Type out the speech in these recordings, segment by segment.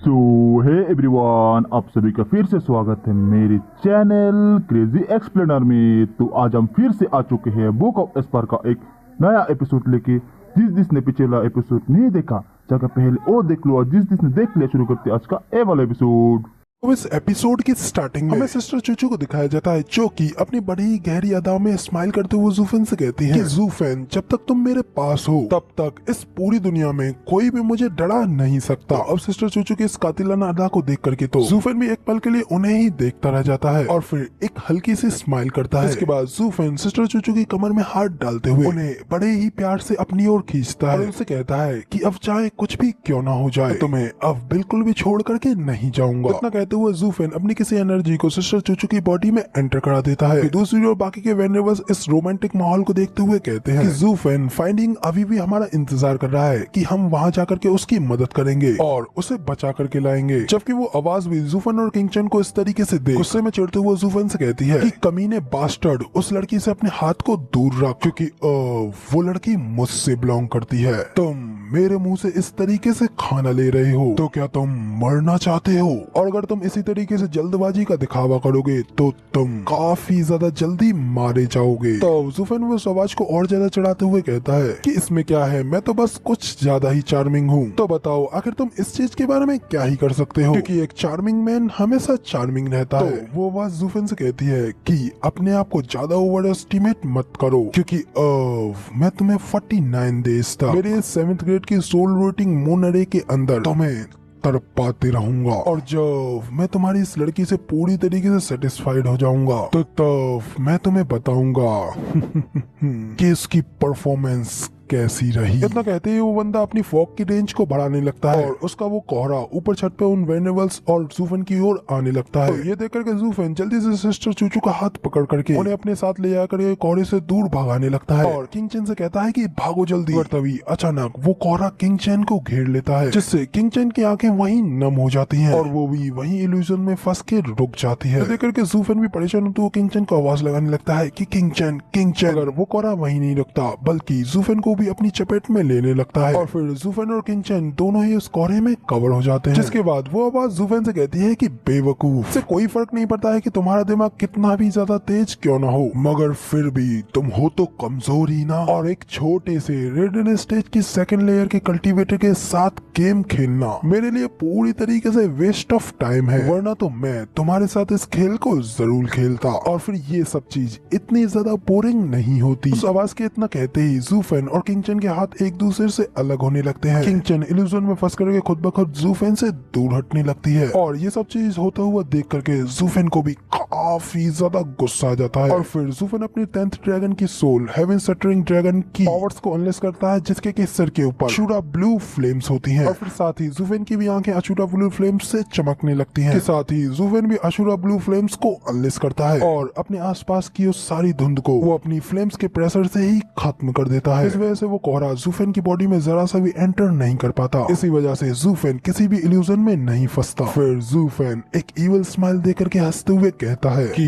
सो hey everyone, आप सभी का फिर से स्वागत है मेरे चैनल क्रेजी एक्सप्लेनर में। तो आज हम फिर से आ चुके हैं बुक ऑफ एस्पर का एक नया एपिसोड लेके। जिसने पिछला एपिसोड नहीं देखा जाकर पहले वो देख लो, और जिसने देख लिया शुरू करते आज का ए वाला एपिसोड। तो इस एपिसोड की स्टार्टिंग में हमें सिस्टर चूचू को दिखाया जाता है, जो कि अपनी बड़ी गहरी अदा में स्माइल करते हुए जूफेन से कहती है कि जूफेन, जब तक तुम मेरे पास हो तब तक इस पूरी दुनिया में कोई भी मुझे डरा नहीं सकता। अब सिस्टर चूचू की इस कातिलाना अदा को देख करके तो जूफेन भी एक पल के लिए उन्हें ही देखता रह जाता है और फिर एक हल्की सी स्माइल करता है। इसके बाद जूफेन सिस्टर चूचू की कमर में हाथ डालते हुए उन्हें बड़े ही प्यार से अपनी ओर खींचता है और उनसे कहता है कि अब चाहे कुछ भी क्यों ना हो जाए, तुम्हें अब बिल्कुल भी छोड़ करके नहीं जाऊंगा। इतना कहते हुए जूफेन अपनी किसी एनर्जी को सिस्टर चूचू की बॉडी में एंटर करा देता है। दूसरी ओर बाकी के वेनरेबल्स इस रोमांटिक माहौल को देखते हुए कहते हैं कि जूफेन फाइंडिंग अभी भी हमारा इंतजार कर रहा है कि हम वहां जाकर के उसकी मदद करेंगे और उसे बचा करके लाएंगे। जबकि वो आवाज भी जूफेन और किंगचन को इस तरीके से देख गुस्से में चिढ़ते हुए जूफेन से कहती है कि कमीने बास्टर्ड, उस लड़की से अपने हाथ को दूर रख, क्योंकि वो लड़की मुझसे बिलोंग करती है। तुम मेरे मुंह से इस तरीके से खाना ले रहे हो तो क्या तुम मरना चाहते हो? और अगर तुम इसी तरीके से जल्दबाजी का दिखावा करोगे तो तुम काफी ज्यादा जल्दी मारे जाओगे। तो जूफेन उस आवाज को और ज्यादा चढ़ाते हुए कहता है कि इसमें क्या है, मैं तो बस कुछ ज्यादा ही चार्मिंग हूँ। तो बताओ आखिर तुम इस चीज के बारे में क्या ही कर सकते हो, क्योंकि एक चार्मिंग मैन हमेशा चार्मिंग रहता है। वो आवाज जूफेन से कहती है कि अपने आप को ज्यादा ओवर एस्टिमेट मत करो, क्योंकि मैं तुम्हें 49 डेज तक मेरे 7th ग्रेड की सोल रूटिंग मून अरे के अंदर तुम्हें तड़पाते रहूंगा, और जब मैं तुम्हारी इस लड़की से पूरी तरीके से सेटिस्फाइड हो जाऊंगा तो तब मैं तुम्हें बताऊंगा कि इसकी परफॉर्मेंस कैसी रही। इतना कहते ही वो बंदा अपनी फॉग की रेंज को बढ़ाने लगता है और उसका वो कोहरा ऊपर छत पे उन वेनेबल्स और जूफेन की ओर आने लगता है। तो ये देख करके जूफेन जल्दी से सिस्टर चूचू का हाथ पकड़ करके उन्हें अपने साथ ले जाकर कोहरे से दूर भगाने लगता है और किंगचन से कहता है कि भागो जल्दी। और तभी अचानक वो कोहरा किंगचन को घेर लेता है, जिससे किंगचन की आंखें वहीं नम हो जाती हैं और वो भी वहीं इल्यूजन में फंस के रुक जाती है। तो देख करके जूफेन भी परेशान होते हुए किंगचन को आवाज लगाने लगता है कि किंगचन किंगचन। अगर वो कोहरा वहीं नहीं रुकता बल्कि जूफेन को भी अपनी चपेट में लेने लगता है और फिर जूफेन और किंगचन दोनों ही उस कोहरे में कवर हो जाते हैं। जिसके बाद वो आवाज जूफेन से कहती है कि बेवकूफ, से कोई फर्क नहीं पड़ता है कि तुम्हारा दिमाग कितना भी ज्यादा तेज क्यों ना हो, मगर फिर भी तुम हो तो कमजोर ही ना। और एक छोटे से रेड स्टेज की 2nd लेयर के कल्टीवेटर के साथ गेम खेलना मेरे लिए पूरी तरीके से वेस्ट ऑफ टाइम है, वरना तो मैं तुम्हारे साथ इस खेल को जरूर खेलता और फिर ये सब चीज इतनी ज्यादा बोरिंग नहीं होती। उस आवाज के इतना कहते ही जूफेन और किंगचन के हाथ एक दूसरे से अलग होने लगते हैं। किंगचन इल्यूजन में फंस करके खुद ब खुद जूफेन से दूर हटने लगती है और ये सब चीज होता हुआ देख करके जूफेन को भी काफी ज्यादा गुस्सा आ जाता है और फिर जूफेन अपनी 10th ड्रैगन की सोल हेवन शटरिंग ड्रैगन की पावर्स को अनलेस करता है, जिसके के सिर के ऊपर अशूरा ब्लू फ्लेम्स होती हैं और फिर साथ ही जूफेन की भी आंखें अशूरा ब्लू फ्लेम्स से चमकने लगती हैं। साथ ही जूफेन भी अशूरा ब्लू फ्लेम्स को अनलेस करता है और अपने आसपास की उस सारी धुंध को वो अपनी फ्लेम्स के प्रेशर से ही खत्म कर देता है। इस वजह से वो कोहरा जूफेन की बॉडी में जरा सा भी एंटर नहीं कर पाता। इसी वजह से जूफेन किसी भी इल्यूजन में नहीं फंसता। फिर जूफेन एक इविल स्माइल देकर के हंसते हुए कहता है कि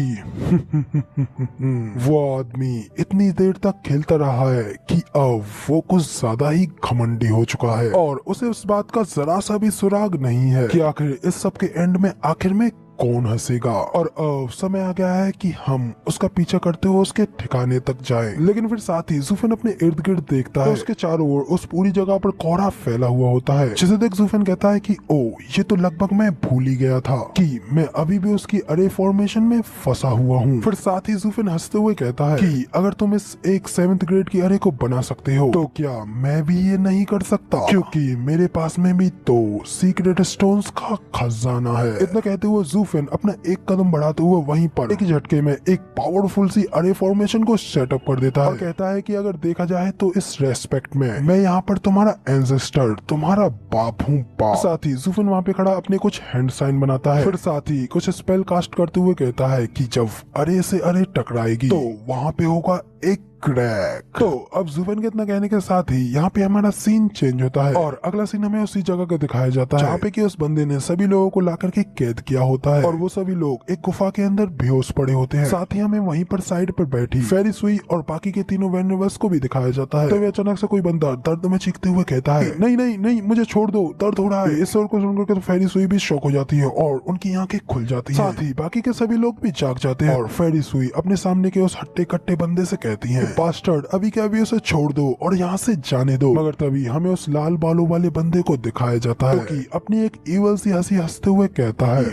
वो आदमी इतनी देर तक खेलता रहा है कि अब वो कुछ ज्यादा ही घमंडी हो चुका है और उसे उस बात का जरा सा भी सुराग नहीं है कि आखिर इस सब के एंड में आखिर में कौन हंसेगा। और अब समय आ गया है कि हम उसका पीछा करते हुए उसके ठिकाने तक जाएं। लेकिन फिर साथ ही जूफेन अपने इर्द गिर्द देखता है तो उसके चारों ओर उस पूरी जगह पर कोहरा फैला हुआ होता है, जिसे देख जूफेन कहता है कि ओ, ये तो लगभग मैं भूल ही गया था कि मैं अभी भी उसकी अरे फॉर्मेशन में फंसा हुआ हूँ। फिर साथ ही जूफेन हंसते हुए कहता है कि अगर तुम इस एक 7th ग्रेड की अरे को बना सकते हो तो क्या मैं भी ये नहीं कर सकता, क्योंकि मेरे पास में भी तो सीक्रेट स्टोन्स का खजाना है। इतना कहते हुए जूफेन अपना एक कदम बढ़ाते हुए वहीं पर एक झटके में एक पावरफुल सी अरे फॉर्मेशन को सेटअप कर देता है और कहता है कि अगर देखा जाए तो इस रेस्पेक्ट में मैं यहाँ पर तुम्हारा एंसेस्टर, तुम्हारा बाप हूँ बाप। साथ ही जूफेन वहाँ पे खड़ा अपने कुछ हैंड साइन बनाता है, फिर साथ ही कुछ स्पेल कास्ट करते हुए कहता है कि जब अरे से अरे टकराएगी तो वहाँ पे होगा एक क्रैक। तो अब जुफेन के इतना कहने के साथ ही यहाँ पे हमारा सीन चेंज होता है और अगला सीन हमें उसी जगह का दिखाया जाता है जहाँ पे कि उस बंदे ने सभी लोगों को ला करके कैद किया होता है और वो सभी लोग एक गुफा के अंदर बेहोश पड़े होते हैं। साथ ही हमें वहीं पर साइड पर बैठी फेरी सुई और बाकी के तीनों वेनरवर्स को भी दिखाया जाता है। तो वे अचानक से कोई बंदा दर्द में चीखते हुए कहता है, नहीं नहीं नहीं मुझे छोड़ दो, दर्द हो रहा है। इस और को सुनकर के तो फेरी सुई भी शॉक हो जाती है और उनकी आंखें खुल जाती हैं। साथ ही बाकी के सभी लोग भी जाग जाते हैं और फेरी सुई अपने सामने के उस हट्टे कट्टे बंदे से कहती है, बास्टर्ड अभी के अभी उसे छोड़ दो और यहाँ से जाने दो। मगर तभी हमें उस लाल बालों वाले बंदे को दिखाया जाता है कि अपनी एक ईवल सी हंसी हंसते हुए कहता है,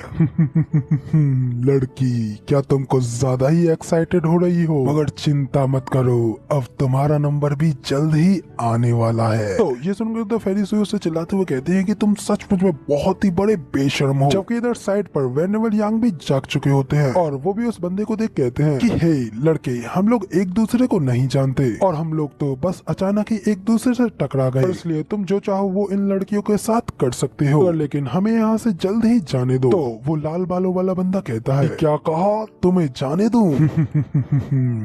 लड़की क्या तुमको ज्यादा ही एक्साइटेड हो रही हो, मगर चिंता मत करो अब तुम्हारा नंबर भी जल्द ही आने वाला है। तो ये सुनकर तो फेरी सुई उससे चिल्लाते हुए कहते हैं कि तुम सचमुच में बहुत ही बड़े बेशर्म हो। जबकि इधर साइड पर वेनेवल यांग भी जाग चुके होते हैं और वो भी उस बंदे को देख कहते हैं कि हे लड़के, हम लोग एक दूसरे को नहीं जानते और हम लोग तो बस अचानक ही एक दूसरे से टकरा गए, इसलिए तुम जो चाहो वो इन लड़कियों के साथ कर सकते हो, लेकिन हमें यहाँ से जल्द ही जाने दो। तो वो लाल बालों वाला बंदा कहता है, क्या कहा, तुम्हें जाने दूं?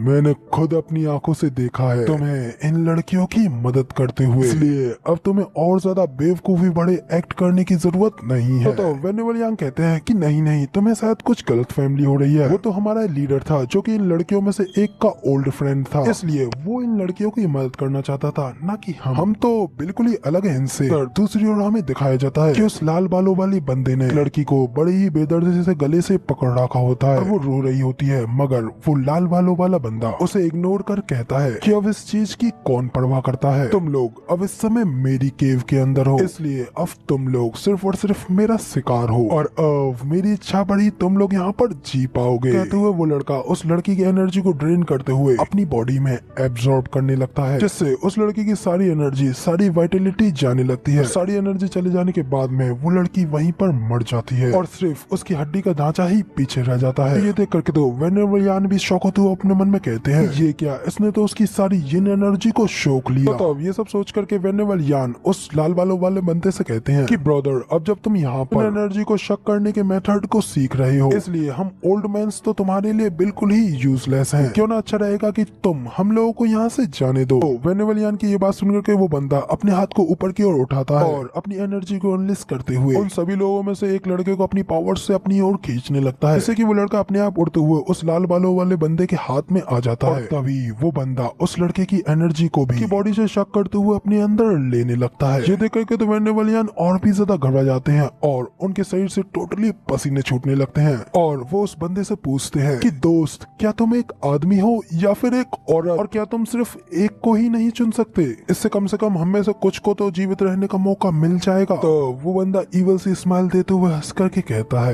मैंने खुद अपनी आंखों से देखा है तुम्हें इन लड़कियों की मदद करते हुए, इसलिए अब तुम्हें और ज्यादा बेवकूफी बड़े एक्ट करने की जरूरत नहीं है। तो वेनेवल यांग कहते हैं कि नहीं नहीं, तुम्हें शायद कुछ गलत फैमिली हो रही है। वो तो हमारा लीडर था जो कि इन लड़कियों में से एक का ओल्ड फ्रेंड था, इसलिए वो इन लड़कियों की मदद करना चाहता था, ना कि हम तो बिल्कुल ही अलग है इनसे। दूसरी ओर हमें दिखाया जाता है कि उस लाल बालों वाली बंदे ने लड़की को बड़ी ही बेदर्दी से गले से पकड़ रखा होता है और वो रो रही होती है, मगर वो लाल बालों वाला बंदा उसे इग्नोर कर कहता है कि अब इस चीज की कौन परवाह करता है, तुम लोग अब इस समय मेरी केव के अंदर हो, इसलिए अब तुम लोग सिर्फ और सिर्फ मेरा शिकार हो और अब मेरी इच्छा पर ही तुम लोग यहाँ पर जी पाओगे। कहते हुए वो लड़का उस लड़की की एनर्जी को ड्रेन करते हुए अपनी बॉडी में एब्जॉर्ब करने लगता है, जिससे उस लड़की की सारी एनर्जी, सारी वाइटलिटी जाने लगती है। सारी एनर्जी चले जाने के बाद में वो लड़की वहीं पर मर जाती है और सिर्फ उसकी हड्डी का ढांचा ही पीछे रह जाता है। ये देख करके तो वेनेवल यांग भी शौक होते हुए अपने मन में कहते हैं, ये क्या, इसने तो उसकी सारी यिन एनर्जी को शोक लिया। तो अब ये सब सोच करके वेनेवल यांग उस लाल बालों वाले बंदे से कहते हैं कि ब्रदर, अब जब तुम यहाँ पर एनर्जी को शक करने के मेथड को सीख रहे हो, इसलिए हम ओल्ड मैंस तो तुम्हारे लिए बिल्कुल ही यूजलेस हैं। क्यों ना अच्छा रहेगा कि तुम हम लोगों को यहाँ से जाने दो। तो वेनेवल यांग की ये बात सुनकर के वो बंदा अपने हाथ को ऊपर की ओर उठाता है और अपनी एनर्जी को अनलिस करते हुए उन सभी लोगों में से एक लड़के को अपनी पावर से अपनी ओर खींचने लगता है, जिससे कि वो लड़का अपने आप उड़ते हुए उस लाल बालों वाले बंदे के हाथ में आ जाता है। तभी वो बंदा उस लड़के की एनर्जी को भी बॉडी से शक करते हुए अपने अंदर लेने लगता है। ये देख करके तो वेनेवल यांग और भी ज्यादा घबरा जाते हैं और उनके शरीर से टोटली पसीने छूटने लगते हैं और वो उस बंदे से पूछते हैं कि दोस्त, क्या तुम एक आदमी हो या फिर एक औरत, और क्या तुम सिर्फ एक को ही नहीं चुन सकते? इससे कम हम में से कुछ को तो जीवित रहने का मौका मिल जाएगा। तो वो बंदा ईवल सी स्माइल देते हुए हंस करके कहता है,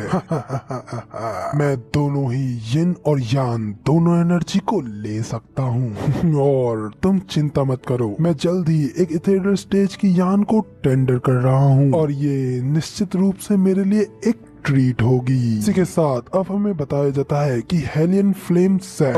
मैं दोनों ही यिन और यान दोनों एनर्जी को ले सकता हूँ और तुम चिंता मत करो, मैं जल्द ही एक इथेरियल स्टेज की यान को टेंडर कर रहा हूँ और ये निश्चित रूप से मेरे लिए एक ट्रीट होगी। इसी के साथ अब हमें बताया जाता है कि हेलियन फ्लेम सेट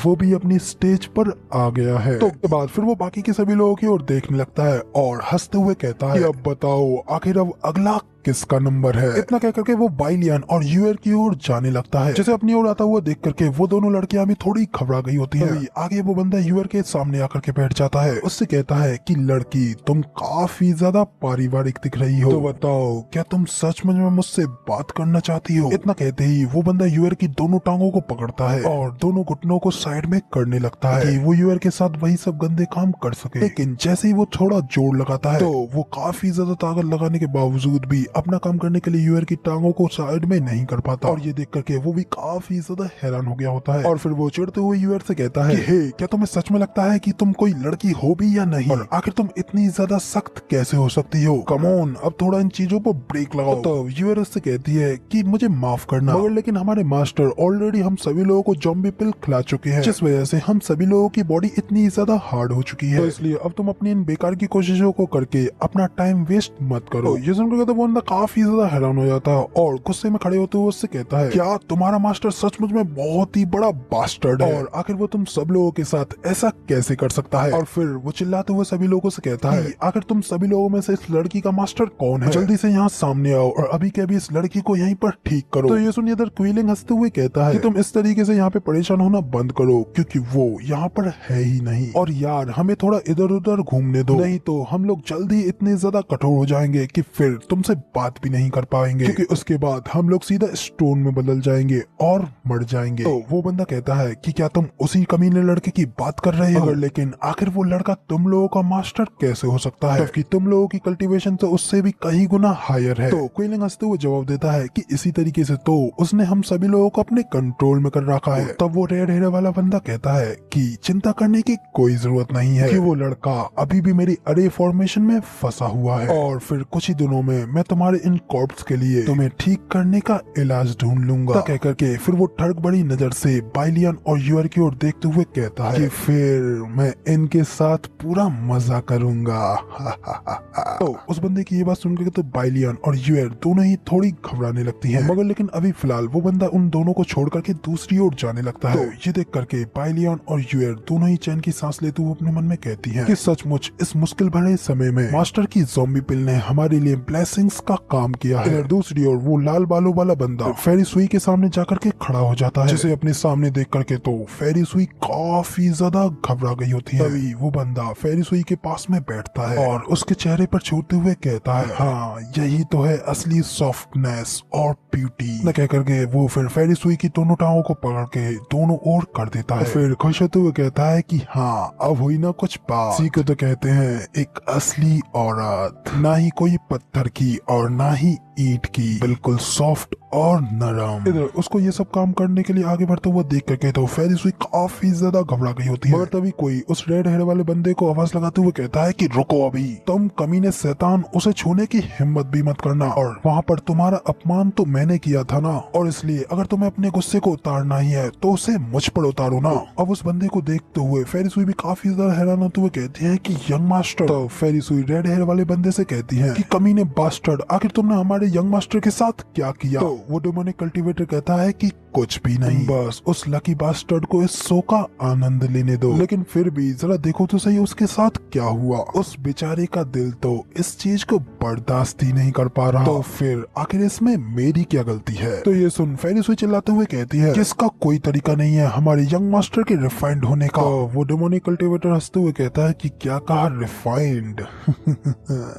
वो भी अपनी स्टेज पर आ गया है। तो उसके बाद फिर वो बाकी के सभी लोगों की ओर देखने लगता है और हंसते हुए कहता है कि अब बताओ आखिर अब अगला किसका नंबर है। इतना कह करके वो बाइलियन और यूएर की ओर जाने लगता है, जैसे अपनी ओर आता हुआ देख करके वो दोनों लड़कियां भी थोड़ी घबरा गई होती हैं। आगे वो बंदा यूएर के सामने आकर के बैठ जाता है, उससे कहता है कि लड़की, तुम काफी ज्यादा पारिवारिक दिख रही हो, तो बताओ क्या तुम सच में मुझसे बात करना चाहती हो? इतना कहते ही वो बंदा यूएर की दोनों टांगों को पकड़ता है और दोनों घुटनों को साइड में करने लगता है कि वो यूएर के साथ वही सब गंदे काम कर सके। लेकिन जैसे ही वो थोड़ा जोर लगाता है तो वो काफी ज्यादा ताकत लगाने के बावजूद भी अपना काम करने के लिए यूएर की टांगों को साइड में नहीं कर पाता और ये देख करके वो भी काफी ज्यादा हैरान हो गया होता है और फिर वो चिढ़ते हुए यूएर से कहता है कि हे, क्या तुम्हें सच में लगता है कि तुम कोई लड़की हो भी या नहीं, और आखिर तुम इतनी ज्यादा सख्त कैसे हो सकती हो? कम ऑन, अब थोड़ा इन चीजों पर ब्रेक लगाओ। तो यूएर उससे कहती है कि मुझे माफ करना, मगर लेकिन हमारे मास्टर ऑलरेडी हम सभी लोगों को ज़ॉम्बी पिल खिला चुके हैं, जिस वजह से हम सभी लोगों की बॉडी इतनी ज्यादा हार्ड हो चुकी है, तो इसलिए अब तुम अपनी इन बेकार की कोशिशों को करके अपना टाइम वेस्ट मत करो। ये सुनकर तो वो बंदा काफी ज्यादा हैरान हो जाता है और गुस्से में खड़े होते हुए उससे कहता है, क्या तुम्हारा मास्टर सचमुच में बहुत ही बड़ा बास्टर्ड है और आखिर वो तुम सब लोगों के साथ ऐसा कैसे कर सकता है। और फिर वो चिल्लाते हुए सभी लोगों से कहता है, आखिर तुम सभी लोगों में से इस लड़की का मास्टर कौन है, जल्दी से यहाँ सामने आओ और अभी के अभी इस लड़की को यहीं पर ठीक करो। तो ये सुनिए इधर क्विलिंग हंसते हुए कहता है कि तुम इस तरीके से यहाँ पे परेशान होना बंद करो, क्योंकि वो यहाँ पर है ही नहीं। और यार हमें थोड़ा इधर उधर घूमने दो, नहीं तो हम लोग जल्दी इतने ज्यादा कठोर हो जाएंगे कि फिर तुमसे बात भी नहीं कर पाएंगे, क्योंकि उसके बाद हम लोग सीधा स्टोन में बदल जाएंगे और मर जाएंगे। तो वो बंदा कहता है कि क्या तुम उसी कमीने लड़के की बात कर रहे हो? लेकिन आखिर वो लड़का तुम लोगों का मास्टर कैसे हो सकता है, जबकि तुम लोगों की कल्टीवेशन तो उससे भी कई गुना हायर है। तो क्विलिंग हंसते हुए जवाब देता है कि इसी तरीके से तो उसने हम सभी लोगों को अपने कंट्रोल में कर रखा है। तब वो रेड हेयर वाला बंदा कहता है कि चिंता करने की कोई जरूरत नहीं है, कि वो लड़का अभी भी मेरी अरे फॉर्मेशन में फंसा हुआ है और फिर कुछ ही दिनों में मैं तुम्हारे इन कॉर्प्स के लिए तुम्हें ठीक करने का इलाज ढूंढ लूंगा। कह करके फिर वो ठग बड़ी नजर से बाइलियन और यूर की ओर देखते हुए कहता है कि फिर मैं इनके साथ पूरा मजा करूंगा। तो उस बंदे की ये बात सुनकर तो बाइलियन और यूर दोनों ही थोड़ी घबराने लगती हैं, मगर लेकिन अभी फिलहाल वो बंदा उन दोनों को छोड़ करके दूसरी ओर जाने लगता है। तो ये देख करके बाइलियन और यूर दोनों ही चैन की सांस लेते हुए अपने मन में कहती हैं कि सचमुच इस मुश्किल भरे समय में मास्टर की ज़ॉम्बी पिल ने हमारे लिए ब्लेसिंग्स का काम किया है। इधर दूसरी ओर वो लाल बालों वाला बंदा फेरी सुई के सामने जाकर के खड़ा हो जाता है, जिसे अपने सामने देख करके तो फेरी सुई काफी ज्यादा घबरा गई होती है। तभी वो बंदा फेरी सुई के पास में बैठता है और उसके चेहरे पर छूते हुए कहता है, हाँ यही तो है असली सॉफ्टनेस और ब्यूटी। न कह करके वो फिर फेरी सुई की दोनों टांगों को पकड़ के दोनों ओर कर देता है। फिर खुश होते हुए कहता है कि हाँ अब हुई ना कुछ बात। इसी को तो कहते हैं एक असली औरत, ना ही कोई पत्थर की और ना ही ईंट की, बिल्कुल सॉफ्ट और नरम। इधर उसको ये सब काम करने के लिए आगे बढ़ते हुए देख करके तो फेरी सुई काफी ज्यादा घबरा गई होती है। मगर तभी कोई उस रेड हेयर वाले बंदे को आवाज लगाते हुए कहता है कि रुको अभी, तुम कमीने शैतान, उसे छूने की हिम्मत भी मत करना, और वहाँ पर तुम्हारा अपमान तो मैंने किया था ना, और इसलिए अगर तुम्हें अपने गुस्से को उतारना ही है तो उसे मुझ पर उतारो ना। अब उस बंदे को देखते हुए फेरी सुई भी काफी ज्यादा हैरान होते हुए कहती है कि यंग मास्टर। तो फेरी सुई रेड हेयर वाले बंदे से कहती है कि कमीने बास्टर्ड, आखिर तुमने हमारे यंग मास्टर के साथ क्या किया? तो वो डेमोनिक कल्टीवेटर कहता है कि कुछ भी नहीं, बस उस लकी बास्टर्ड को इस शो का आनंद लेने दो। लेकिन फिर भी जरा देखो तो सही उसके साथ क्या हुआ। उस बेचारे का दिल तो इस चीज को बर्दाश्त ही नहीं कर पा रहा, तो फिर आखिर इसमें मेरी क्या गलती है? तो ये सुन फेरी सुई चिल्लाते हुए कहती है कि इसका कोई तरीका नहीं है हमारे यंग मास्टर के रिफाइंड होने का। तो वो डेमोनिक कल्टीवेटर हंसते हुए कहता है कि क्या कहा रिफाइंड?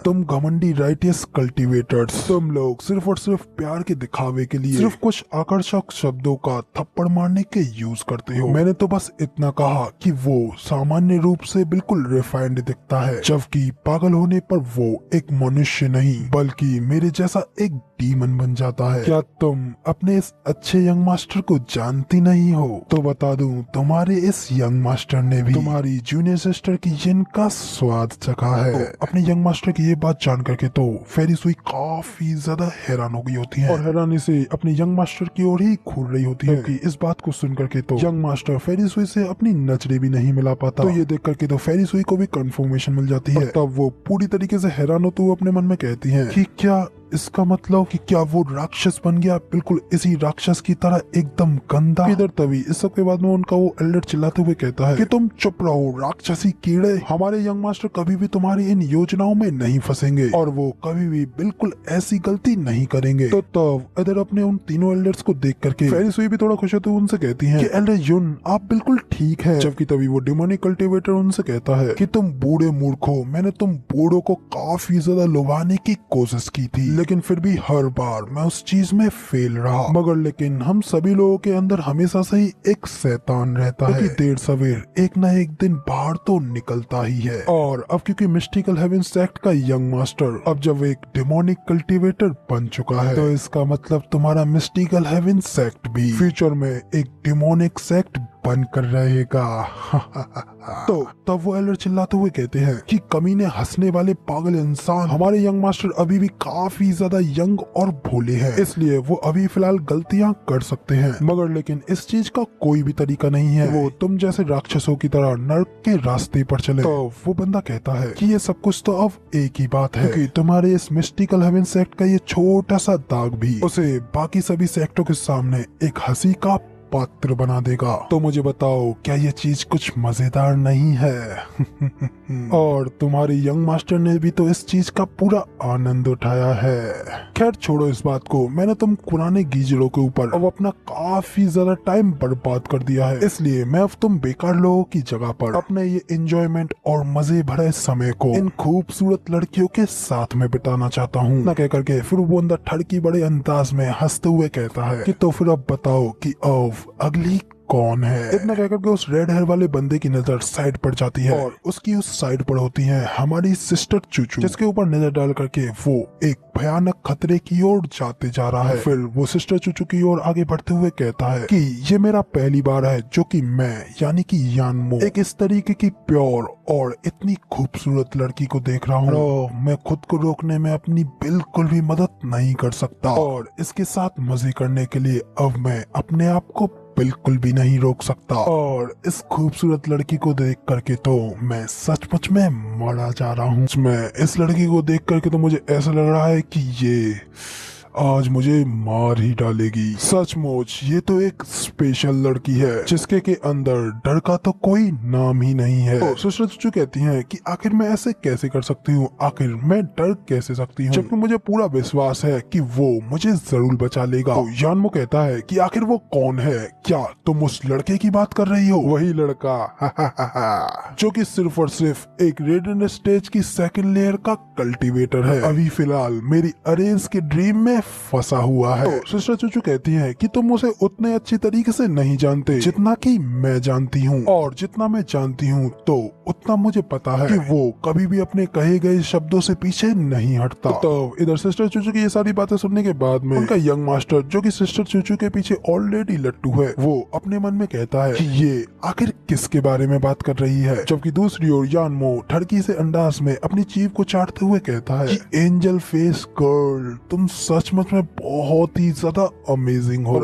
तुम घमंडी राइटियस कल्टीवेटर्स, तुम लोग सिर्फ और सिर्फ प्यार के दिखावे के लिए सिर्फ कुछ आकर्षक शब्दों का थप्पड़ मारने के यूज करते हो। मैंने तो बस इतना कहा कि वो सामान्य रूप से बिल्कुल रिफाइंड दिखता है, जबकि पागल होने पर वो एक मनुष्य नहीं बल्कि मेरे जैसा एक डीमन बन जाता है। क्या तुम अपने इस अच्छे यंग मास्टर को जानती नहीं हो? तो बता दूं, तुम्हारे इस यंग मास्टर ने भी तुम्हारी जूनियर सिस्टर की जिन का स्वाद चखा है। अपने यंग मास्टर की ये बात जान करके तो फेरी सुई काफी ज्यादा हैरान हो गई होती है और हैरानी से अपने यंग मास्टर की ओर ही घूर रही होती है, क्योंकि इस बात को सुन करके तो यंग मास्टर फेरी सुई से अपनी नजरें भी नहीं मिला पाता। तो ये देख करके तो फेरी सुई को भी कंफर्मेशन मिल जाती है। तब वो पूरी तरीके से हैरान होते हुए अपने मन में कहती है कि क्या इसका मतलब कि क्या वो राक्षस बन गया, बिल्कुल इसी राक्षस की तरह एकदम गंदा। इधर तभी इस सब के बाद में उनका वो एल्डर चिल्लाते हुए कहता है कि तुम चुप रहो राक्षसी कीड़े, हमारे यंग मास्टर कभी भी तुम्हारी इन योजनाओं में नहीं फंसेंगे और वो कभी भी बिल्कुल ऐसी गलती नहीं करेंगे। तो तब इधर अपने उन तीनों एल्डर्स को देख करके फेरी सुई भी थोड़ा खुश होते हुए उनसे कहती है कि एल्डर युन आप बिल्कुल ठीक है। जबकि तभी वो डेमोनिक कल्टीवेटर उनसे कहता है कि तुम बूढ़े मूर्ख हो, मैंने तुम बूढ़ों को काफी ज्यादा लुभाने की कोशिश की थी, लेकिन फिर भी हर बार मैं उस चीज में फेल रहा। मगर लेकिन हम सभी लोगों के अंदर हमेशा से ही एक शैतान रहता है, देर सवेर एक न एक दिन बाहर तो निकलता ही है। और अब क्योंकि मिस्टिकल हेवन सेक्ट का यंग मास्टर अब जब एक डेमोनिक कल्टीवेटर बन चुका है, तो इसका मतलब तुम्हारा मिस्टिकल हेवन सेक्ट भी फ्यूचर में एक डेमोनिक सेक्ट बनकर रहेगा। तो तब वो एल्डर चिल्लाते हुए कहते हैं कि कमीने हंसने वाले पागल इंसान, हमारे यंग मास्टर अभी भी काफी ज्यादा यंग और भोले हैं, इसलिए वो अभी फिलहाल गलतियां कर सकते हैं, मगर लेकिन इस चीज का कोई भी तरीका नहीं है वो तुम जैसे राक्षसों की तरह नर्क के रास्ते पर चले। तो वो बंदा कहता है कि ये सब कुछ तो अब एक ही बात है कि तुम्हारे इस मिस्टिकल हेवन सेक्ट का ये छोटा सा दाग भी उसे बाकी सभी सेक्टों के सामने एक हंसी का पात्र बना देगा। तो मुझे बताओ, क्या ये चीज कुछ मजेदार नहीं है? और तुम्हारे यंग मास्टर ने भी तो इस चीज का पूरा आनंद उठाया है। खैर छोड़ो इस बात को, मैंने तुम पुराने गीजरों के ऊपर अब अपना काफी ज्यादा टाइम बर्बाद कर दिया है, इसलिए मैं अब तुम बेकार लोगों की जगह पर अपने ये एंजॉयमेंट और मजे भरे समय को इन खूबसूरत लड़कियों के साथ में बिताना चाहता हूँ। न कह करके फिर वो बंदा ठड़की बड़े अंदाज में हंसते हुए कहता है कि तो फिर अब बताओ कि अब अगली कौन है? इतना कहकर के उस रेड हेयर वाले बंदे की नजर साइड पर जाती है और उसकी उस साइड पर होती है हमारी सिस्टर चूचू, जिसके ऊपर नजर डाल करके वो एक भयानक खतरे की ओर जाते जा रहा है। फिर वो सिस्टर चूचू की ओर आगे बढ़ते हुए कहता है कि ये मेरा पहली बार है जो कि मैं यानी कि यानमो एक इस तरीके की प्योर और इतनी खूबसूरत लड़की को देख रहा हूँ। मैं खुद को रोकने में अपनी बिल्कुल भी मदद नहीं कर सकता और इसके साथ मजे करने के लिए अब मैं अपने आप को बिल्कुल भी नहीं रोक सकता। और इस खूबसूरत लड़की को देख करके तो मैं सचमुच में मरा जा रहा हूँ। मैं इस लड़की को देख करके तो मुझे ऐसा लग रहा है कि ये आज मुझे मार ही डालेगी। सचमुच ये तो एक स्पेशल लड़की है जिसके के अंदर डर का तो कोई नाम ही नहीं है। तो सिस्टर चूचू कहती हैं कि आखिर मैं ऐसे कैसे कर सकती हूँ, आखिर मैं डर कैसे सकती हूँ जबकि मुझे पूरा विश्वास है कि वो मुझे जरूर बचा लेगा। तो यानमो कहता है कि आखिर वो कौन है? क्या तुम उस लड़के की बात कर रही हो? वही लड़का जो कि सिर्फ और सिर्फ एक रेडियंट स्टेज की सेकंड लेयर का कल्टीवेटर है, अभी फिलहाल मेरी अरेंज के ड्रीम में फंसा हुआ है। तो सिस्टर चूचू कहती है कि तुम उसे उतने अच्छी तरीके से नहीं जानते जितना कि मैं जानती हूँ, और जितना मैं जानती हूँ तो उतना मुझे पता है कि वो कभी भी अपने कहे गए शब्दों से पीछे नहीं हटता। तो इधर सिस्टर चूचू की ये सारी बातें सुनने के बाद में उनका यंग मास्टर जो कि सिस्टर चूचू के पीछे ऑलरेडी लट्टू है, वो अपने मन में कहता है कि ये आखिर किसके बारे में बात कर रही है। जबकि दूसरी ओर यानमो ठड़की से अंदाज में अपनी जीभ को चाटते हुए कहता है कि एंजल फेस गर्ल, तुम सचमुच में बहुत ही ज्यादा अमेजिंग हो।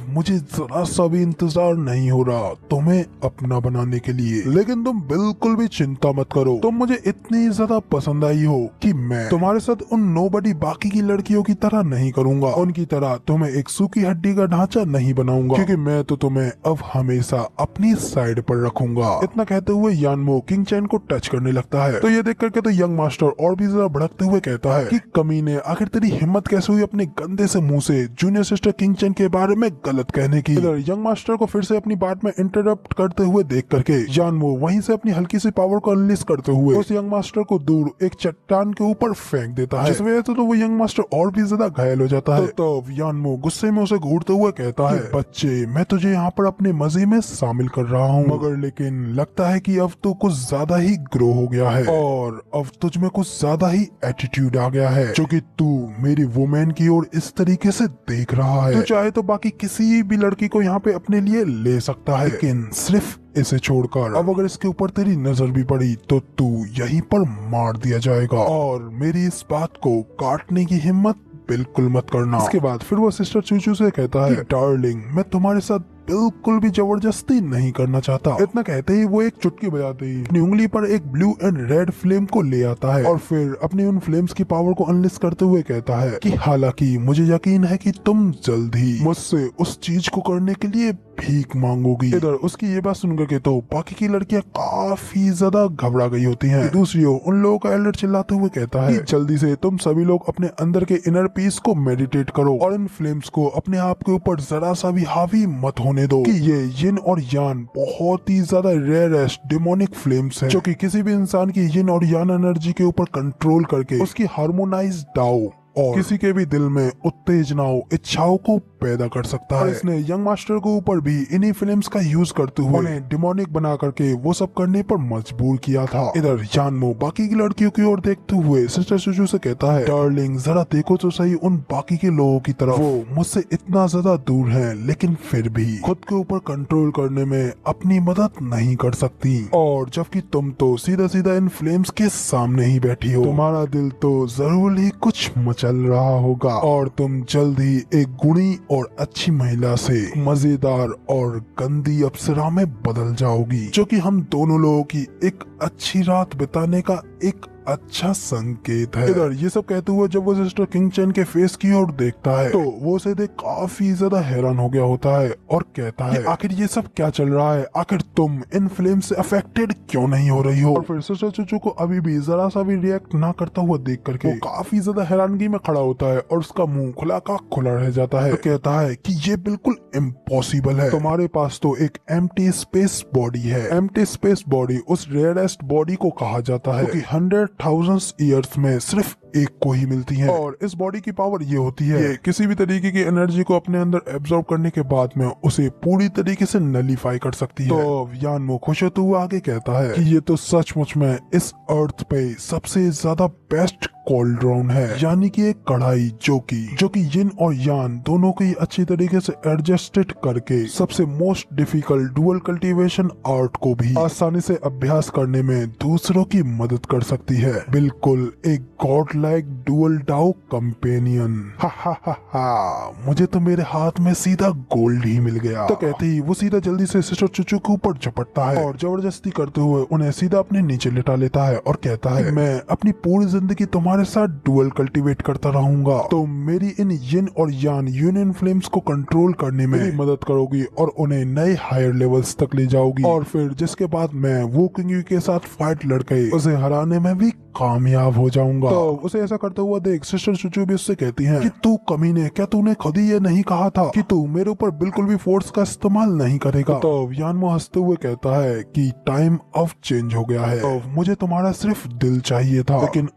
मुझे जरा सा भी इंतजार नहीं हो रहा तुम्हें अपना बनाने के लिए, लेकिन तुम बिल्कुल भी चिंता मत करो, तुम मुझे इतनी ज्यादा पसंद आई हो कि मैं तुम्हारे साथ उन नोबडी बाकी की लड़कियों की तरह नहीं करूंगा, उनकी तरह तुम्हें एक सूखी हड्डी का ढांचा नहीं बनाऊंगा, क्योंकि मैं तो तुम्हें अब हमेशा अपनी साइड पर रखूंगा। इतना कहते हुए यानमो किंग चैन को टच करने लगता है। तो ये देख करके तो यंग मास्टर और भी ज्यादा भड़कते हुए कहता है कि कमीने, आखिर तेरी हिम्मत कैसे हुई अपने गंदे से मुंह से जूनियर सिस्टर किंग चैन के बारे में गलत कहने की। इधर यंग मास्टर को फिर से अपनी बात में इंटरप्ट करते हुए देख करके यानमो वहीं से अपनी हल्की सी पावर को अनलिस्ट करते हुए उस यंग मास्टर को दूर एक चट्टान के ऊपर फेंक देता है, जिस वजह से तो वो यंग मास्टर और भी ज्यादा घायल हो जाता है। तो यानमो गुस्से में उसे घूरते हुए कहता है, बच्चे, मैं तुझे यहाँ पर अपने मजे में शामिल कर रहा हूँ, मगर लेकिन लगता है कि अब तो कुछ ज्यादा ही ग्रो हो गया है और अब तुझ में कुछ ज्यादा ही एटीट्यूड आ गया है, जो कि तू मेरी वुमेन की ओर इस तरीके से देख रहा है। तू चाहे तो बाकी किसी भी लड़की को यहाँ पे अपने लिए ले सकता है, लेकिन सिर्फ इसे छोड़कर। अब अगर इसके ऊपर तेरी नजर भी पड़ी तो तू यहीं पर मार दिया जाएगा, और मेरी इस बात को काटने की हिम्मत बिल्कुल मत करना। इसके बाद फिर वो सिस्टर चूचू से कहता है, डार्लिंग, मैं तुम्हारे साथ बिल्कुल भी जबरदस्ती नहीं करना चाहता। इतना कहते ही वो एक चुटकी बजाते ही अपनी उंगली पर एक ब्लू एंड रेड फ्लेम को ले आता है और फिर अपनी उन फ्लेम्स की पावर को अनलिस्ट करते हुए कहता है कि हालांकि मुझे यकीन है कि तुम जल्द ही मुझसे उस चीज को करने के लिए भीख मांगोगी। इधर उसकी ये बात सुनकर के तो बाकी की लड़कियां काफी ज्यादा घबरा गई होती हैं। दूसरी ओर उन लोगों का एल्डर चिल्लाते हुए कहता है कि जल्दी से तुम सभी लोग अपने अंदर के इनर पीस को मेडिटेट करो और इन फ्लेम्स को अपने आप के ऊपर जरा सा भी हावी मत होने दो, कि ये यिन और यान बहुत ही ज्यादा रेयरेस्ट डिमोनिक फ्लेम्स हैं, जो कि किसी भी इंसान की यिन और यान एनर्जी के ऊपर कंट्रोल करके उसकी हार्मोनाइज डाओ और किसी के भी दिल में उत्तेजनाओं इच्छाओं को पैदा कर सकता है। इसने यंग मास्टर के ऊपर भी इन्हीं फिल्म्स का यूज करते हुए उन्हें डिमोनिक बना करके वो सब करने पर मजबूर किया था। इधर यानमो बाकी की लड़कियों की ओर देखते हुए सिस्टर चूचू से कहता है, डार्लिंग जरा देखो तो सही उन बाकी के लोगों की तरफ, वो मुझसे इतना ज्यादा दूर हैं, लेकिन फिर भी खुद के ऊपर कंट्रोल करने में अपनी मदद नहीं कर सकती, और जबकि तुम तो सीधा सीधा इन फ्लेम्स के सामने ही बैठी हो। तुम्हारा दिल तो जरूर ही कुछ मचल रहा होगा और तुम जल्द ही एक गुणी और अच्छी महिला से मजेदार और गंदी अप्सरा में बदल जाओगी, जो कि हम दोनों लोगों की एक अच्छी रात बिताने का एक अच्छा संकेत है। इधर ये सब कहते हुए जब वो सिस्टर किंग चैन के फेस की ओर देखता है तो वो उसे देख काफी ज्यादा हैरान हो गया होता है और कहता है, आखिर ये सब क्या चल रहा है, आखिर तुम इन फ्लेम से अफेक्टेड क्यों नहीं हो रही हो। और फिर सिस्टर चूचू को अभी भी जरा सा भी रिएक्ट ना करता हुआ देख करके वो काफी ज्यादा हैरानगी में खड़ा होता है और उसका मुंह खुला का खुला रह जाता है। तो कहता है कि ये बिल्कुल इम्पॉसिबल है, तुम्हारे पास तो एक एम्प्टी स्पेस बॉडी है। एम्प्टी स्पेस बॉडी उस रेयरेस्ट बॉडी को कहा जाता है क्योंकि 100,000 ईयर्स में सिर्फ एक को ही मिलती है, और इस बॉडी की पावर ये होती है ये किसी भी तरीके की एनर्जी को अपने अंदर एब्जॉर्ब करने के बाद में उसे पूरी तरीके से नलीफाई कर सकती है। तो यानमो खुश होते हुए आगे कहता है कि ये तो सचमुच में इस अर्थ पे सबसे ज्यादा बेस्ट कोल्ड्रॉन है, यानी कि एक कढ़ाई जो कि यिन और यान दोनों को ही अच्छी तरीके से एडजस्टेड करके सबसे most difficult dual cultivation art को भी आसानी से अभ्यास करने में दूसरों की मदद कर सकती है। बिल्कुल एक गॉड लाइक डुअल डाउ कंपेनियन। हा, मुझे तो मेरे हाथ में सीधा गोल्ड ही मिल गया। तो कहते ही वो सीधा जल्दी से सिस्टर चूचू के ऊपर झपटता है और जबरदस्ती करते हुए उन्हें सीधा अपने नीचे लिटा लेता है और कहता है, मैं अपनी पूरी जिंदगी तुम्हारे साथ डुअल कल्टीवेट करता रहूंगा, तो मेरी इन यिन और यान यूनियन फ्लेम्स को कंट्रोल करने में भी मदद करोगी और उन्हें नए हायर लेवल्स तक ले जाओगी, और फिर जिसके बाद मैं वो किंग के साथ फाइट लड़के उसे हराने में भी कामयाब हो जाऊंगा। तो उसे ऐसा करता हुआ देख सिस्टर चूचू भी उससे कहती हैं कि तू कमीने, क्या तूने खुद ही ये नहीं कहा था कि तू मेरे ऊपर बिल्कुल भी फोर्स का इस्तेमाल नहीं करेगा। तो यानमो हंसते हुए कहता है कि टाइम अब चेंज हो गया है, मुझे तुम्हारा सिर्फ दिल चाहिए था, लेकिन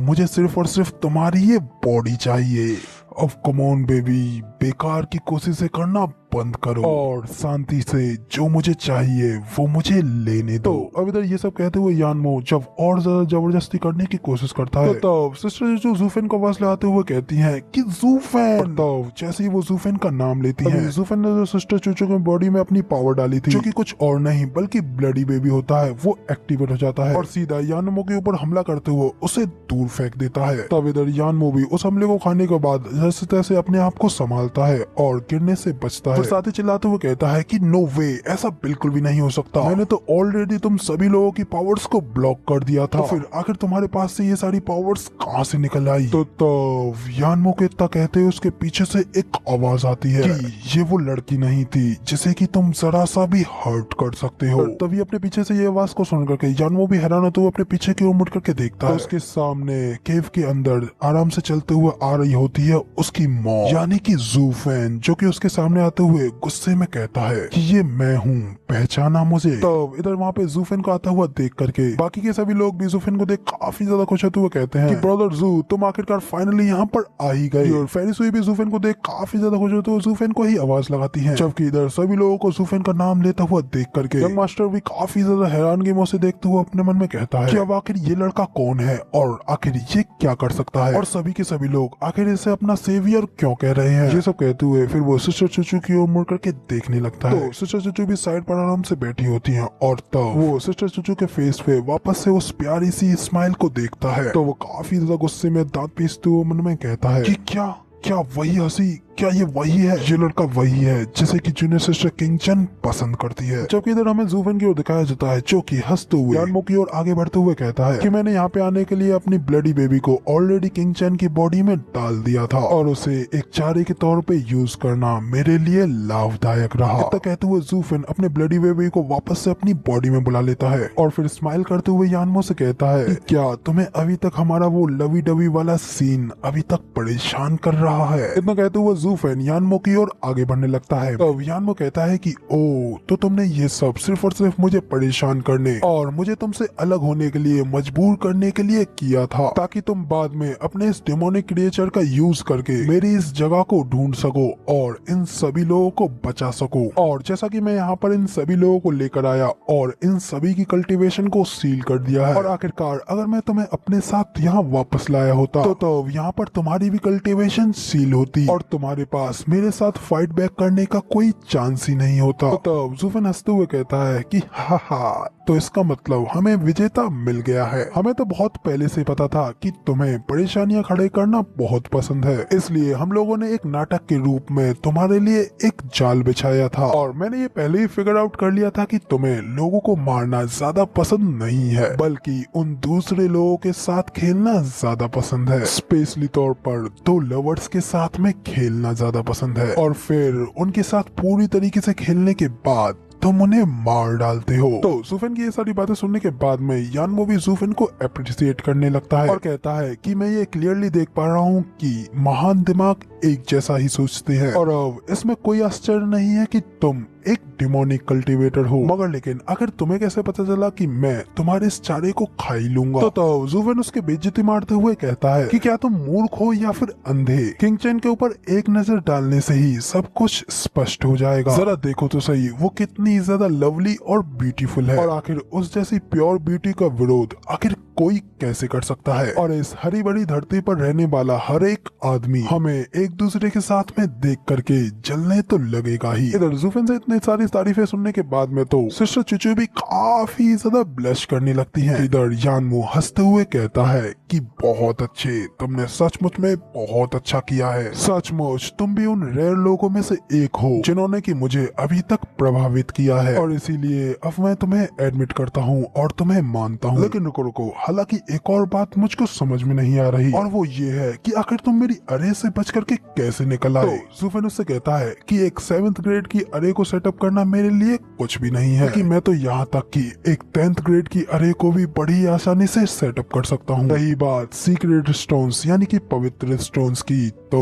मुझे सिर्फ और सिर्फ तुम्हारी ये बॉडी चाहिए। अब कम ऑन बेबी, बेकार की कोशिशें करना बंद करो और शांति से जो मुझे चाहिए वो मुझे लेने दो। अब इधर ये सब कहते हुए यानमो जब और ज्यादा जबरदस्ती करने की कोशिश करता है तो तब सिस्टर जो जूफेन को आवाज लगाते हुए कहती हैं कि जूफेन। तब जैसे ही वो जूफेन का नाम लेती है, जूफेन ने जो सिस्टर चूचू की बॉडी में अपनी पावर डाली थी, जो कि कुछ और नहीं बल्कि ब्लडी बेबी होता है, वो एक्टिवेट हो जाता है और सीधा यानमो के ऊपर हमला करते हुए उसे दूर फेंक देता है। तब इधर यानमो भी उस हमले को खाने के बाद जैसे तैसे अपने आप को संभालता है और गिरने से बचता है। साथ ही चिल्लाते हुए कहता है कि नो वे, ऐसा बिल्कुल भी नहीं हो सकता, मैंने तो ऑलरेडी तुम सभी लोगों की पावर्स को ब्लॉक कर दिया था, तो फिर आखिर तुम्हारे पास से ये सारी पावर्स कहाँ से निकल आई। तो यानमो के इतना कहते हुए उसके पीछे से एक आवाज आती है कि ये वो लड़की नहीं थी जिसे कि तुम जरा सा भी हर्ट कर सकते हो। तभी अपने पीछे से ये आवाज को सुन करके यानमो भी हैरान होते हुए अपने पीछे की ओर मुड़ करके देखता है। उसके सामने केव के अंदर आराम से चलते हुए आ रही होती है उसकी मॉम, यानी कि जूफेन, जो कि उसके सामने आते हुए गुस्से में कहता है कि ये मैं हूँ, पहचाना मुझे। तब इधर वहाँ पे जूफेन को आता हुआ देख करके बाकी के सभी लोग भी जूफेन को देख काफी ज्यादा खुश होते हुए कहते हैं कि ब्रदर जू, तुम आखिरकार फाइनली यहाँ पर आ ही गए। और फेरिस भी जूफेन को देख काफी ज्यादा खुश होते हुए जूफेन को ही आवाज लगाती है, जबकि इधर सभी लोगों को जूफेन का नाम लेता हुआ देख करके यंग मास्टर भी काफी ज्यादा हैरानगी में उसे देखते हुए अपने मन में कहता है कि अब आखिर ये लड़का कौन है और आखिर ये क्या कर सकता है, और सभी के सभी लोग आखिर इसे अपना सेवियर क्यों कह रहे हैं। ये सब कहते हुए फिर वो सिस्टर चूचू की ओर मुड़ करके देखने लगता है। तो सिस्टर चूचू भी साइड पर आराम से बैठी होती हैं और तब वो सिस्टर चूचू के फेस पे वापस से उस प्यारी सी स्माइल को देखता है। तो वो काफी ज्यादा गुस्से में दांत पीसते हुए मन में कहता है कि क्या वही हंसी, क्या ये वही है, ये लड़का वही है जिसे कि जूनियर सिस्टर किंग चैन पसंद करती है। जबकि इधर हमें जूफेन की ओर दिखाया जाता है जो कि हंसते हुए यानमो की ओर आगे बढ़ते हुए कहता है कि मैंने यहाँ पे आने के लिए अपनी ब्लडी बेबी को ऑलरेडी किंग चैन की बॉडी में डाल दिया था और उसे एक चारे के तौर पे यूज करना मेरे लिए लाभदायक रहा। इतना कहते हुए जूफेन अपने ब्लडी बेबी को वापस से अपनी बॉडी में बुला लेता है और फिर स्माइल करते हुए यानमो से कहता है क्या तुम्हें अभी तक हमारा वो लवी डवी वाला सीन अभी तक परेशान कर रहा है। इतना कहते हुए जूफेन यानमो की ओर आगे बढ़ने लगता है। तब यानमो कहता है कि ओ तो तुमने ये सब सिर्फ और सिर्फ मुझे परेशान करने और मुझे तुमसे अलग होने के लिए मजबूर करने के लिए किया था, ताकि तुम बाद में अपने इस डेमोनिक क्रिएचर का यूज करके मेरी इस जगह को ढूंढ सको और इन सभी लोगों को बचा सको। और जैसा कि मैं यहाँ पर इन सभी लोगों को लेकर आया और इन सभी की कल्टीवेशन को सील कर दिया है, और आखिरकार अगर मैं तुम्हें अपने साथ यहाँ वापस लाया होता तो यहाँ पर तुम्हारी भी कल्टीवेशन सील होती और तुम्हारे पास मेरे साथ फाइट बैक करने का कोई चांस ही नहीं होता। तब जूफेन हंसते हुए कहता है कि हा तो इसका मतलब हमें विजेता मिल गया है। हमें तो बहुत पहले से पता था कि तुम्हें परेशानियां खड़े करना बहुत पसंद है, इसलिए हम लोगों ने एक नाटक के रूप में तुम्हारे लिए एक जाल बिछाया था, और मैंने ये पहले ही फिगर आउट कर लिया था कि तुम्हें लोगों को मारना ज्यादा पसंद नहीं है, बल्कि उन दूसरे लोगों के साथ खेलना ज्यादा पसंद है। स्पेशली तौर पर दो लवर्स के साथ में खेलना ज्यादा पसंद है, और फिर उनके साथ पूरी तरीके से खेलने के बाद तुम उन्हें मार डालते हो। तो जूफेन की ये सारी बातें सुनने के बाद में यानमो भी जूफेन को अप्रिशिएट करने लगता है और कहता है कि मैं ये क्लियरली देख पा रहा हूँ कि महान दिमाग एक जैसा ही सोचते हैं, और अब इसमें कोई आश्चर्य नहीं है कि तुम एक डिमोनिक कल्टीवेटर हो। मगर लेकिन आखिर तुम्हें कैसे पता चला कि मैं तुम्हारे इस चारे को खा ही लूंगा? तो जूफेन उसके बेइज्जती मारते हुए कहता है कि क्या तुम मूर्ख हो या फिर अंधे? किंग चेन के ऊपर एक नजर डालने से ही सब कुछ स्पष्ट हो जाएगा। जरा देखो तो सही वो कितनी ज्यादा लवली और ब्यूटीफुल है, और आखिर उस जैसी प्योर ब्यूटी का विरोध आखिर कोई कैसे कर सकता है? और इस हरी भरी धरती पर रहने वाला हर एक आदमी हमें एक दूसरे के साथ में देख करके जलने तो लगेगा ही। इधर जूफेन से इतनी सारी तारीफें सुनने के बाद में तो सिस्टर चुचू भी काफी ज्यादा ब्लश करने लगती हैं। इधर यानमो हंसते हुए कहता है कि बहुत अच्छे, तुमने सचमुच में बहुत अच्छा किया है। सचमुच तुम भी उन रेयर लोगों में से एक हो जिन्होंने कि मुझे अभी तक प्रभावित किया है, और इसीलिए अब मैं तुम्हें एडमिट करता हूँ और तुम्हें मानता हूँ। लेकिन रुको रुको, हालांकि एक और बात मुझको समझ में नहीं आ रही, और वो ये है कि आखिर तुम मेरी अरे से बच करके कैसे निकल आए? तो जूफेन उससे कहता है कि एक 7th ग्रेड की अरे को सेटअप करना मेरे लिए कुछ भी नहीं है, कि मैं तो यहाँ तक कि एक 10th ग्रेड की अरे को भी बड़ी आसानी से सेटअप कर सकता हूँ। रही बात सीक्रेट स्टोन्स यानी कि पवित्र स्टोन्स की, तो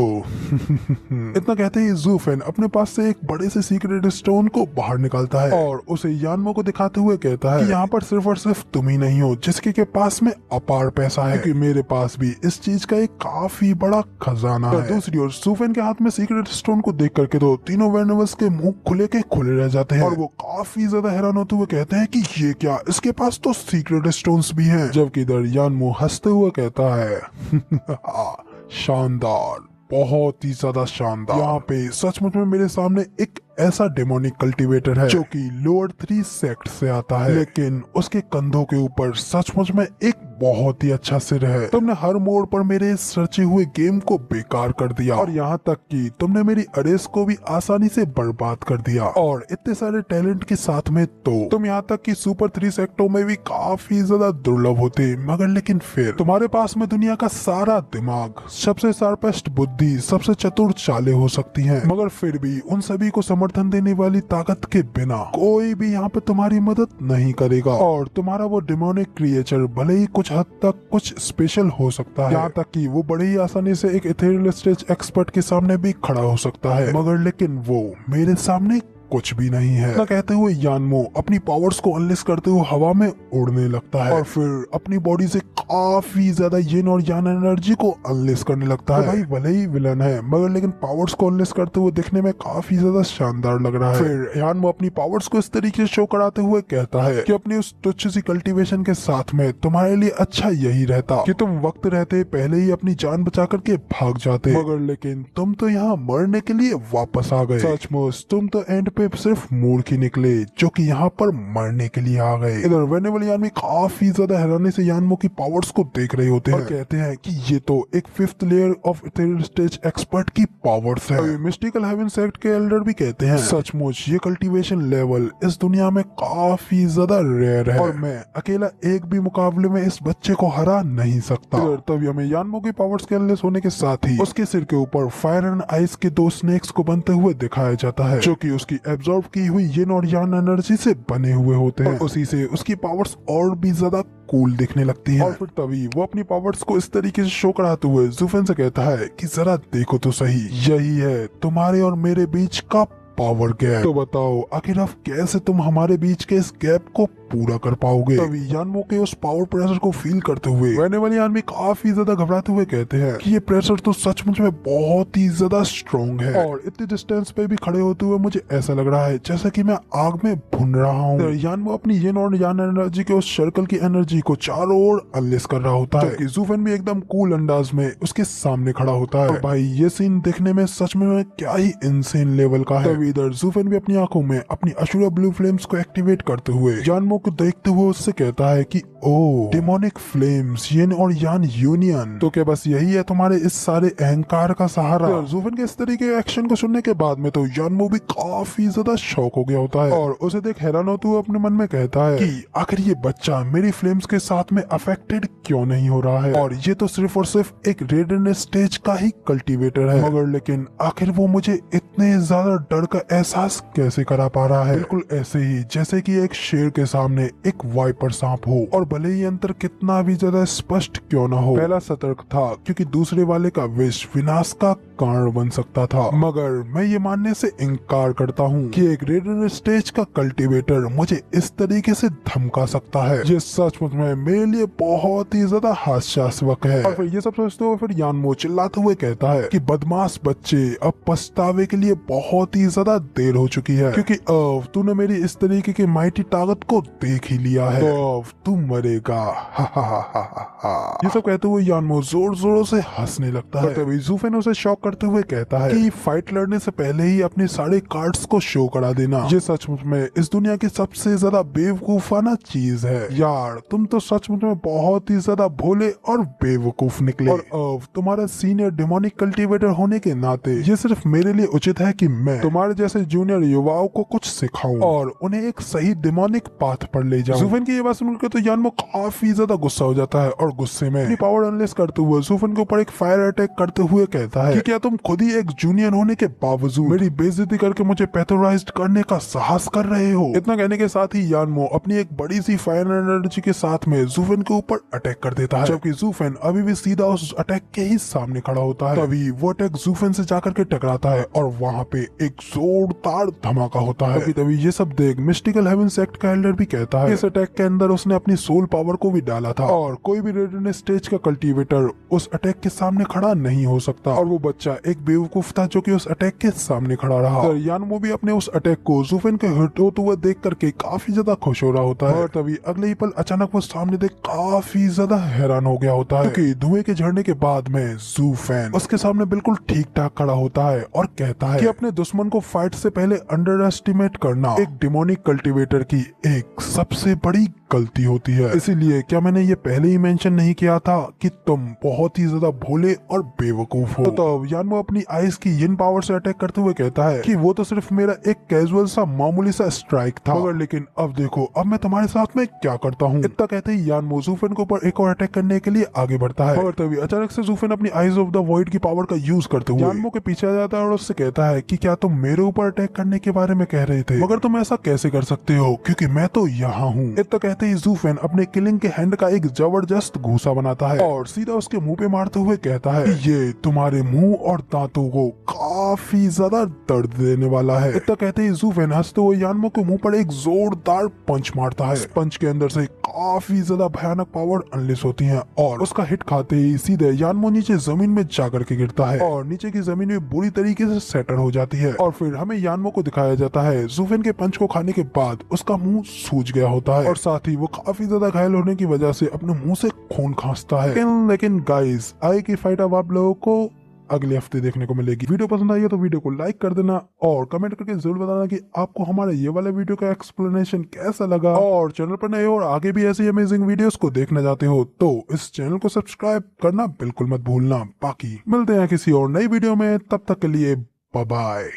इतना कहते ही जूफेन अपने पास से एक बड़े से सीक्रेट स्टोन को बाहर निकालता है और उसे यानमो को दिखाते हुए कहता है कि यहाँ पर सिर्फ और सिर्फ तुम ही नहीं हो जिसके के पास में अपार पैसा है, क्योंकि मेरे पास भी इस चीज का एक काफी बड़ा खजाना है। दूसरी ओर जूफेन के हाथ में सीक्रेट स्टोन को देख करके तो तीनों वेनोवर्स के मुंह खुले के खुले रह जाते हैं, और वो काफी ज्यादा हैरान होते हुए कहते हैं कि ये क्या, इसके पास तो सीक्रेट स्टोन्स भी हैं। जबकि इधर यानमो हंसते हुए कहता है शानदार, बहुत ही ज्यादा शानदार। यहाँ पे सचमुच में मेरे सामने एक ऐसा डेमोनिक कल्टीवेटर है जो कि लोअर 3 सेक्ट से आता है, लेकिन उसके कंधों के ऊपर सचमुच में एक बहुत ही अच्छा सिर है। तुमने हर मोड़ पर मेरे इस रचे हुए गेम को बेकार कर दिया, और यहाँ तक कि तुमने मेरी अरेस को भी आसानी से बर्बाद कर दिया, और इतने सारे टैलेंट के साथ में तो तुम यहाँ तक कि सुपर 3 सेक्टों में भी काफी ज्यादा दुर्लभ होते। मगर लेकिन फिर तुम्हारे पास में दुनिया का सारा दिमाग, सबसे शार्पेस्ट बुद्धि, सबसे चतुर चालें हो सकती हैं, मगर फिर भी उन सभी को समर्थन देने वाली ताकत के बिना कोई भी यहाँ पे तुम्हारी मदद नहीं करेगा, और तुम्हारा वो डिमोनिक क्रिएचर भले ही कुछ हद तक कुछ स्पेशल हो सकता है, यहाँ तक कि वो बड़े ही आसानी से एक इथेरियल स्टेज एक्सपर्ट के सामने भी खड़ा हो सकता है, मगर लेकिन वो मेरे सामने कुछ भी नहीं है। ना कहते हुए यानमो अपनी पावर्स को अनलिस्ट करते हुए हवा में उड़ने लगता है, और फिर अपनी बॉडी से काफी ज्यादा यिन और यान एनर्जी को अनलिस्ट करने लगता है। भाई भले ही विलन है, मगर लेकिन पावर्स को अनलिस्ट करते हुए दिखने में काफी ज्यादा शानदार लग रहा है। फिर यानमो अपनी पावर्स को इस तरीके से शो कराते हुए कहता है कि अपनी उस तुच्छ सी कल्टीवेशन के साथ में तुम्हारे लिए अच्छा यही रहता कि तुम वक्त रहते पहले ही अपनी जान बचा करके भाग जाते, मगर लेकिन तुम तो यहाँ मरने के लिए वापस आ गए। सचमुच तुम तो एंड सिर्फ मूर्ख ही निकले जो कि यहाँ पर मरने के लिए आ गए। इधर वेनेबल यान में काफी ज्यादा हैरानी से यानमो की पावर्स को देख रहे होते हैं, और कहते हैं कि ये तो एक 5th layer of ethereal stage expert की पावर्स है। मिस्टिकल हेवन सेक्ट के एल्डर भी कहते हैं सचमुच ये कल्टीवेशन लेवल इस दुनिया में काफी ज्यादा रेयर है, और मैं अकेला एक भी मुकाबले में इस बच्चे को हरा नहीं सकता। तभी हमें यानमो की पावर्स के अनलेस होने के साथ ही उसके सिर के ऊपर फायर एंड आइस के 2 स्नेक्स को बनते हुए दिखाया जाता है, जो कि उसकी एब्जॉर्ब की हुई यिन और यान एनर्जी से बने हुए होते हैं, उसी से उसकी पावर्स और भी ज्यादा कूल दिखने लगती हैं। और फिर तभी वो अपनी पावर्स को इस तरीके से शो कराते हुए जूफेन से कहता है कि जरा देखो तो सही, यही है तुम्हारे और मेरे बीच का पावर गैप। तो बताओ आखिर अब कैसे तुम हमारे बीच के इस गैप को पूरा कर पाओगे। तभी यानमो के उस पावर प्रेशर को फील करते हुए रहने वाले आदमी काफी ज्यादा घबराते हुए कहते हैं कि ये प्रेशर तो सचमुच में बहुत ही ज्यादा स्ट्रॉन्ग है, और इतनी डिस्टेंस पे भी खड़े होते हुए मुझे ऐसा लग रहा है जैसा कि मैं आग में भुन रहा हूँ। यानमो अपनी यिन और यान एनर्जी के उस सर्कल की एनर्जी को चारों ओर अनलेस कर रहा होता है, जूफेन भी एकदम कूल अंदाज में उसके सामने खड़ा होता है। और भाई ये सीन देखने में सच में क्या ही इनसेन लेवल का है। इधर जूफेन भी अपनी आंखों में अपनी अशुरा ब्लू फ्लेम्स को एक्टिवेट करते हुए यानमो को देखते हुए उससे कहता है कि ओ डेमोनिक फ्लेम्स, यिन और यान यूनियन, तो क्या बस यही है तुम्हारे इस सारे अहंकार का सहारा। तो जूफेन के इस तरीके के एक्शन को सुनने के बाद में तो यानमो भी काफी ज्यादा शॉक हो गया होता है, और उसे देख हैरान होते हुए अपने मन में कहता है कि आखिर ये बच्चा मेरी फ्लेम्स के साथ में अफेक्टेड क्यों नहीं हो रहा है, और ये तो सिर्फ और सिर्फ एक रेडियंट स्टेज का ही कल्टीवेटर है, मगर लेकिन आखिर वो मुझे इतने ज्यादा डर का एहसास कैसे करा पा रहा है। बिल्कुल ऐसे ही जैसे कि एक शेर के सामने एक वाइपर सांप हो, और भले ही अंतर कितना भी ज्यादा स्पष्ट क्यों ना हो, पहला सतर्क था क्योंकि दूसरे वाले का विष विनाश का कारण बन सकता था, मगर मैं ये मानने से इनकार करता हूँ कि एक रेडियंट स्टेज का कल्टीवेटर मुझे इस तरीके से धमका सकता है। ये सचमुच में मेरे लिए बहुत ही ज्यादा हास्यास्पद है। और फिर ये सब सोचते हुए फिर यानमो चिल्लाते हुए कहता है कि बदमाश बच्चे, अब पछतावे के लिए बहुत ही ज्यादा देर हो चुकी है, क्योंकि अब तूने मेरी इस तरीके की माइटी ताकत को देख ही लिया है, तो अब तू मरेगा। ये सब कहते हुए यानमो जोर जोरों से हंसने लगता है। तभी जूफेन उसे शॉक करते हुए कहता है कि फाइट लड़ने से पहले ही अपने सारे कार्ड्स को शो करा देना, ये सचमुच में इस दुनिया की सबसे ज्यादा बेवकूफाना चीज है। यार तुम तो सचमुच में बहुत ही ज्यादा भोले और बेवकूफ निकले, और अब तुम्हारा सीनियर डेमोनिक कल्टीवेटर होने के नाते ये सिर्फ मेरे लिए उचित है कि मैं तुम्हारे जैसे जूनियर युवाओं को कुछ सिखाऊं और उन्हें एक सही डेमोनिक पाथ पर ले जाऊं। जूफेन की ये बात सुनकर तो यानमो काफी ज्यादा गुस्सा हो जाता है, और गुस्से में अपनी पावर अनलेस करते हुए जूफेन के ऊपर एक फायर अटैक करते हुए कहता है कि क्या तुम खुद ही एक जूनियर होने के बावजूद मेरी बेइज्जती करके मुझे पैथोराइज्ड करने का साहस कर रहे हो। इतना कहने के साथ ही यानमो अपनी एक बड़ी सी फायर एनर्जी के साथ में जूफेन के ऊपर अटैक कर देता है, जबकि जूफेन अभी भी सीधा उस अटैक के ही सामने खड़ा होता है। तभी वो अटैक जूफेन से जाकर के टकराता है, और वहाँ पे एक जोरदार धमाका होता है। तभी ये सब देख मिस्टिकल हेवन सेक्ट का एल्डर भी कहता है इस अटैक के अंदर उसने अपनी सोल पावर को भी डाला था, और कोई भी रेडियंट स्टेज का कल्टीवेटर उस अटैक के सामने खड़ा नहीं हो सकता, और वो बच्चा एक बेवकूफ था जो कि उस अटैक के सामने खड़ा रहा। यानमो भी अपने उस अटैक को जूफेन के हिट होते हुए देख करके काफी ज्यादा खुश हो रहा होता है, और तभी अगले ही पल अचानक वो सामने देख काफी ज्यादा हैरान हो गया होता है, क्योंकि धुएं के झड़ने के बाद में जूफेन उसके सामने बिल्कुल ठीक ठाक खड़ा होता है और कहता है कि अपने दुश्मन को फाइट से पहले अंडर एस्टिमेट करना एक डिमोनिक कल्टीवेटर की एक सबसे बड़ी गलती होती है। इसीलिए क्या मैंने ये पहले ही मेंशन नहीं किया था कि तुम बहुत ही ज्यादा भोले और बेवकूफ हो। तो यानमो अपनी आइस की यिन पावर से अटैक करते हुए कहता है कि वो तो सिर्फ मेरा एक कैजुअल सा मामूली सा स्ट्राइक था, मगर लेकिन अब देखो अब मैं तुम्हारे साथ में क्या करता हूँ। इतना कहते ही यानमो जूफेन के ऊपर एक और अटैक करने के लिए आगे बढ़ता है, और तभी अचानक से जूफेन अपनी आइज ऑफ द वॉइड की पावर का यूज करते हुए यानमो के पीछे आ जाता है और उससे कहता है कि क्या तुम मेरे ऊपर अटैक करने के बारे में कह रहे थे, मगर तुम ऐसा कैसे कर सकते हो क्योंकि मैं तो यहाँ हूँ। इतना कहते ही जूफेन अपने किलिंग के हैंड का एक जबरदस्त घूसा बनाता है और सीधा उसके मुंह पे मारते हुए कहता है कि ये तुम्हारे मुंह और दांतों को काफी ज्यादा दर्द देने वाला है। इतना कहते ही जूफेन हंसते हुए यानमो के मुंह पर एक जोरदार पंच मारता है। पंच के अंदर से काफी ज्यादा भयानक पावर अनलेस होती है, और उसका हिट खाते ही सीधे यानमो नीचे जमीन में जाकर के गिरता है, और नीचे की जमीन में बुरी तरीके से सेटर हो जाती है। और फिर हमें यानमो को दिखाया जाता है जूफेन के पंच को खाने के बाद उसका मुंह सूज गया होता है, और साथ ही वो काफी ज्यादा घायल होने की वजह से अपने मुंह से खून खांसता है। लेकिन गाइस आगे की फाइट अब आप लोगों को अगले हफ्ते देखने को मिलेगी। वीडियो पसंद आई है तो वीडियो को लाइक कर देना, और कमेंट करके जरूर बताना कि आपको हमारा ये वाला वीडियो का एक्सप्लेनेशन कैसा लगा। और चैनल पर नए हो और आगे भी ऐसी अमेजिंग वीडियोस को देखना चाहते हो तो इस चैनल को सब्सक्राइब करना बिल्कुल मत भूलना। बाकी मिलते हैं किसी और नई वीडियो में, तब तक के लिए बाय बाय।